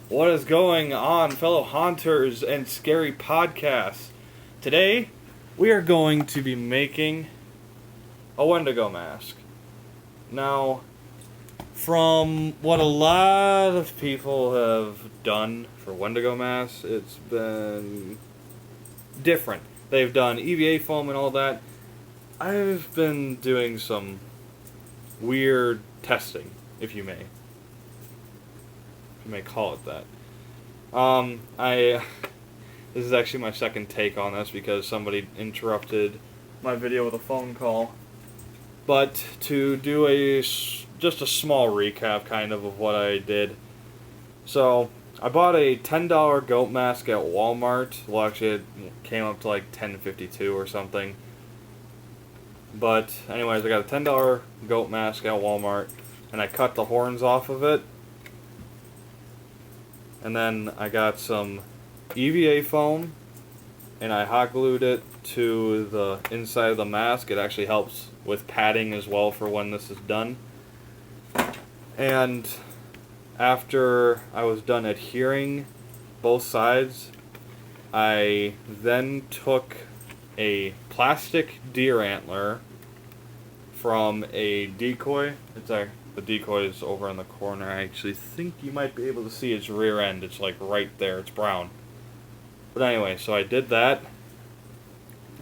What is going on, fellow haunters and scary podcasts? Today, we are going to be making a wendigo mask. Now, from what a lot of people have done for wendigo masks, it's been different. They've done EVA foam and all that. I've been doing some weird testing, if you may. You may call it that. This is actually my second take on this because somebody interrupted my video with a phone call. But to do just a small recap kind of what I did. So, I bought a $10 goat mask at Walmart. Well, actually it came up to like $10.52 or something. But anyways, I got a $10 goat mask at Walmart and I cut the horns off of it. And then I got some EVA foam, and I hot glued it to the inside of the mask. It actually helps with padding as well for when this is done. And after I was done adhering both sides, I then took a plastic deer antler from a decoy. The decoy is over in the corner. I actually think you might be able to see its rear end. It's like right there. It's brown. But anyway, so I did that.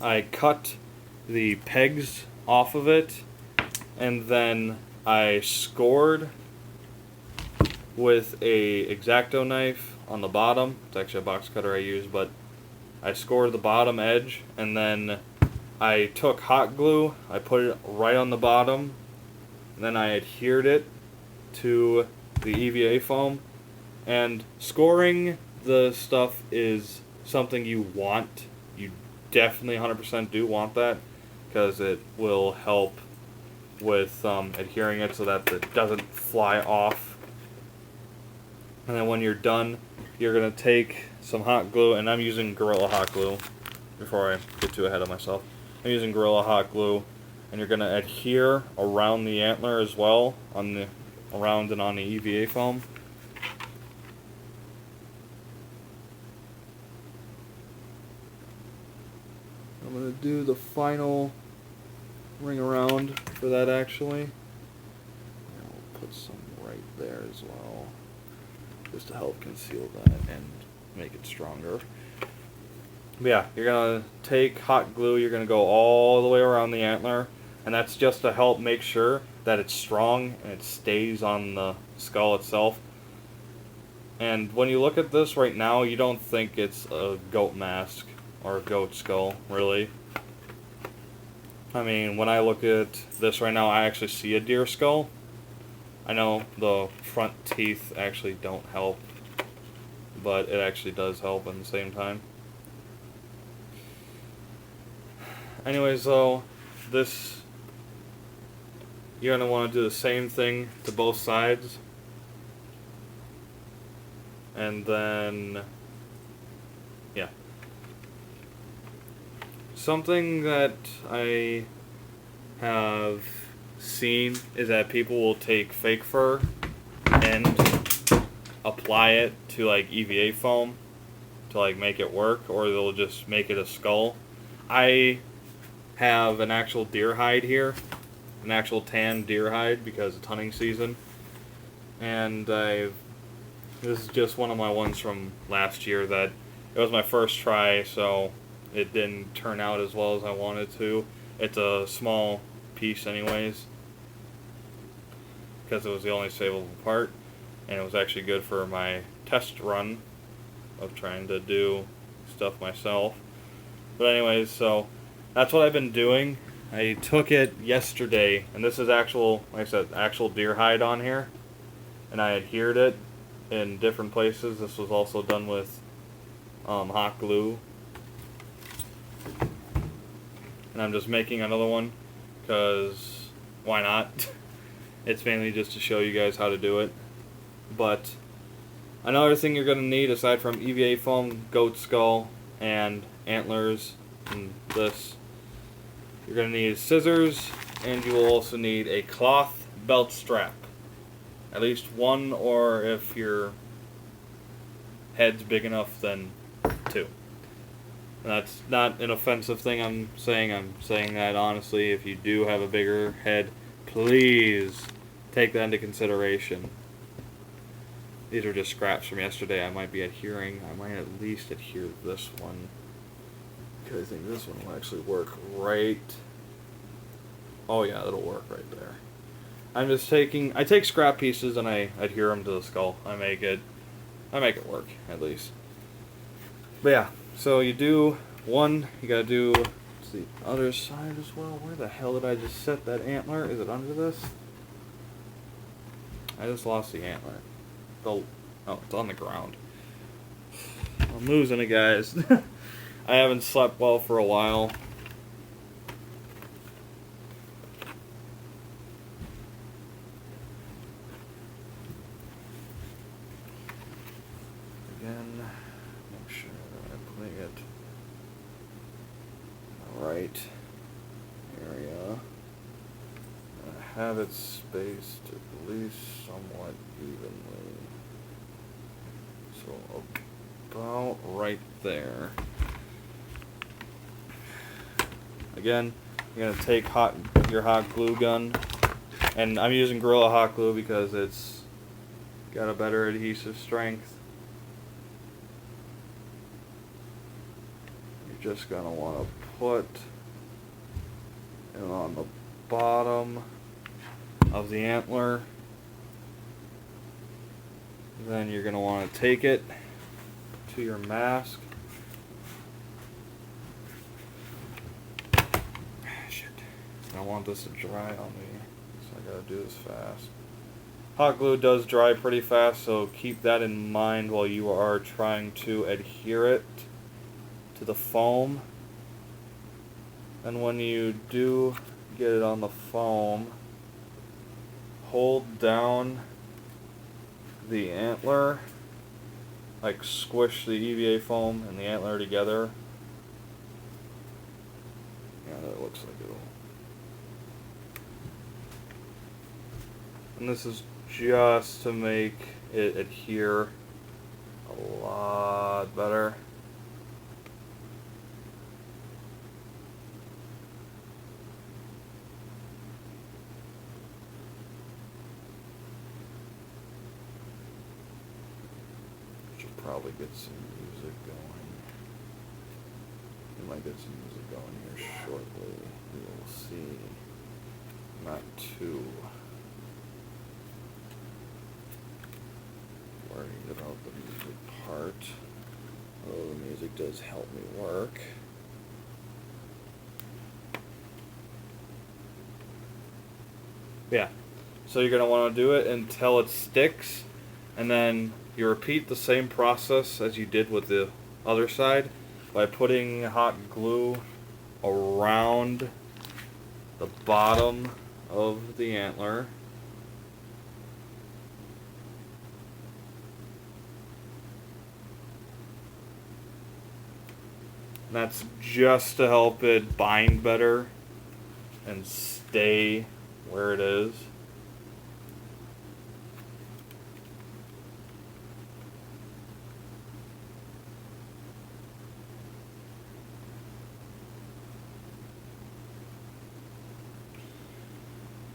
I cut the pegs off of it, and then I scored with a X-Acto knife on the bottom. It's actually a box cutter I use, but I scored the bottom edge, and then I took hot glue. I put it right on the bottom. And then I adhered it to the EVA foam. And scoring the stuff is something you want. You definitely 100% do want that, because it will help with adhering it so that it doesn't fly off. And then when you're done, you're going to take some hot glue, and I'm using Gorilla Hot Glue before I get too ahead of myself. I'm using Gorilla Hot Glue. And you're going to adhere around the antler as well, around and on the EVA foam. I'm going to do the final ring around for that actually. And I'll put some right there as well, just to help conceal that and make it stronger. But yeah, you're going to take hot glue, you're going to go all the way around the antler. And that's just to help make sure that it's strong and it stays on the skull itself. And when you look at this right now, you don't think it's a goat mask or a goat skull, really. I mean, when I look at this right now, I actually see a deer skull. I know the front teeth actually don't help, but it actually does help at the same time. Anyways, though, you're going to want to do the same thing to both sides. And then, yeah. Something that I have seen is that people will take fake fur and apply it to like EVA foam to like make it work, or they'll just make it a skull. I have an actual deer hide here. An actual tan deer hide because it's hunting season, and this is just one of my ones from last year that it was my first try, so it didn't turn out as well as I wanted to. It's a small piece anyways because it was the only savable part, and it was actually good for my test run of trying to do stuff myself. But anyways, so that's what I've been doing. I took it yesterday, and this is actual, like I said, actual deer hide on here, and I adhered it in different places. This was also done with hot glue, and I'm just making another one because why not? It's mainly just to show you guys how to do it. But another thing you're going to need aside from EVA foam, goat skull, and antlers, and this, you're going to need scissors, and you will also need a cloth belt strap. At least one, or if you're heads big enough, then 2. And that's not an offensive thing I'm saying. I'm saying that honestly, if you do have a bigger head, please take that into consideration. These are just scraps from yesterday. I might be adhering. I might at least adhere this one, because I think this one will actually work right. Oh yeah, it'll work right there. I take scrap pieces and I adhere them to the skull. I make it work, at least. But yeah, so you do one, you gotta do the other side as well. Where the hell did I just set that antler? Is it under this? I just lost the antler. Oh, it's on the ground. I'm losing it, guys. I haven't slept well for a while. Again, make sure that I'm putting it in the right area. I have it spaced at least somewhat evenly. So about right there. Again, you're gonna take your hot glue gun, and I'm using Gorilla Hot Glue because it's got a better adhesive strength. You're just gonna want to put it on the bottom of the antler. Then you're going to want to take it to your mask. Shit. I want this to dry on me, so I gotta do this fast. Hot glue does dry pretty fast, so keep that in mind while you are trying to adhere it to the foam. And when you do get it on the foam, hold down the antler, like squish the EVA foam and the antler together. Yeah, that looks like it'll. And this is just to make it adhere a lot better. Probably get some music going. We might get some music going here shortly. We will see. Not too worried about the music part, although the music does help me work. Yeah, so you're going to want to do it until it sticks, and then you repeat the same process as you did with the other side by putting hot glue around the bottom of the antler. And that's just to help it bind better and stay where it is.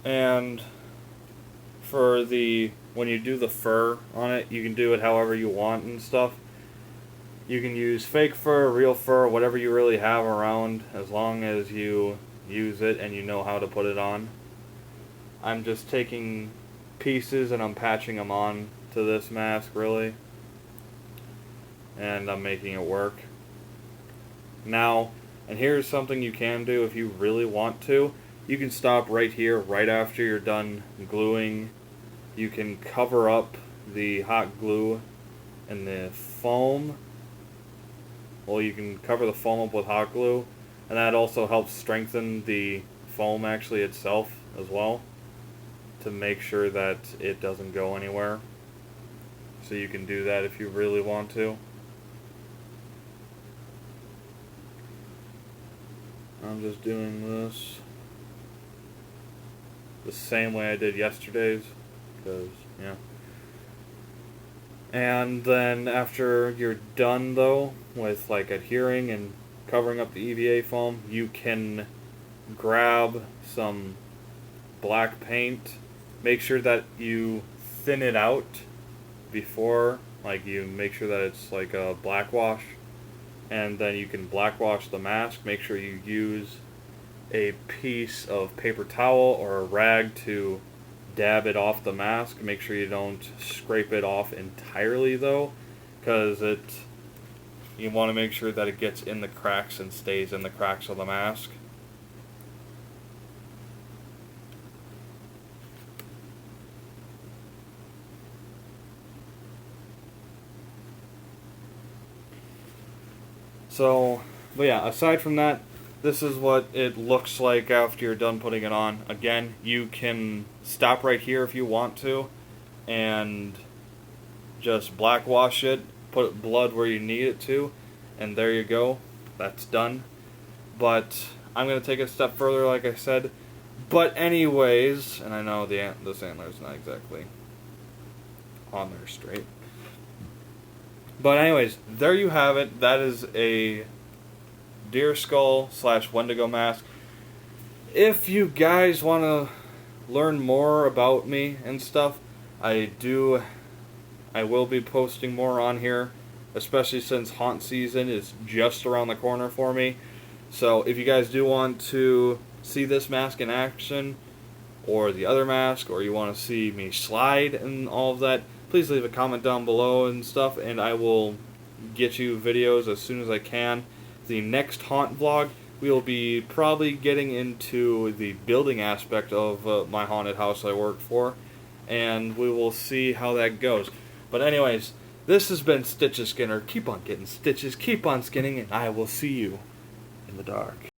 And for when you do the fur on it, you can do it however you want and stuff. You can use fake fur, real fur, whatever you really have around, as long as you use it and you know how to put it on. I'm just taking pieces and I'm patching them on to this mask, really. And I'm making it work. Now, and here's something you can do if you really want to. You can stop right here, right after you're done gluing. You can cover up the hot glue and the foam. Well, you can cover the foam up with hot glue, and that also helps strengthen the foam actually itself as well, to make sure that it doesn't go anywhere. So you can do that if you really want to. I'm just doing this the same way I did yesterday's, because, yeah. And then after you're done though with like adhering and covering up the EVA foam, you can grab some black paint. Make sure that you thin it out before, like you make sure that it's like a black wash, and then you can black wash the mask. Make sure you use a piece of paper towel or a rag to dab it off the mask. Make sure you don't scrape it off entirely though, because you want to make sure that it gets in the cracks and stays in the cracks of the mask. So, but yeah, aside from that, this is what it looks like after you're done putting it on. Again, you can stop right here if you want to and just black wash it, put blood where you need it to, and there you go. That's done. But I'm going to take it a step further, like I said. But anyways, and I know this antler's not exactly on there straight. But anyways, there you have it. That is a deer skull / wendigo mask. If you guys want to learn more about me and stuff, I will be posting more on here, especially since haunt season is just around the corner for me. So if you guys do want to see this mask in action, or the other mask, or you want to see me slide and all of that, please leave a comment down below and stuff, and I will get you videos as soon as I can. The next haunt vlog, we will be probably getting into the building aspect of my haunted house I work for, and we will see how that goes. But anyways, this has been Stitches Skinner. Keep on getting stitches, keep on skinning, and I will see you in the dark.